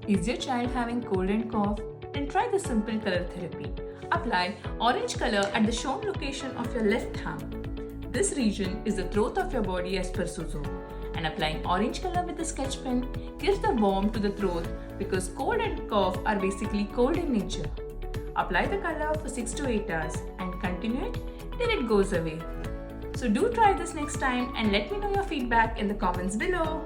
Is your child having cold and cough? Then try the simple color therapy. Apply orange color at the shown location of your left thumb. This region is the throat of your body as per Suzo. And applying orange color with the sketch pen gives the warmth to the throat because cold and cough are basically cold in nature. Apply the color for 6 to 8 hours and continue it till it goes away. So do try this next time and let me know your feedback in the comments below.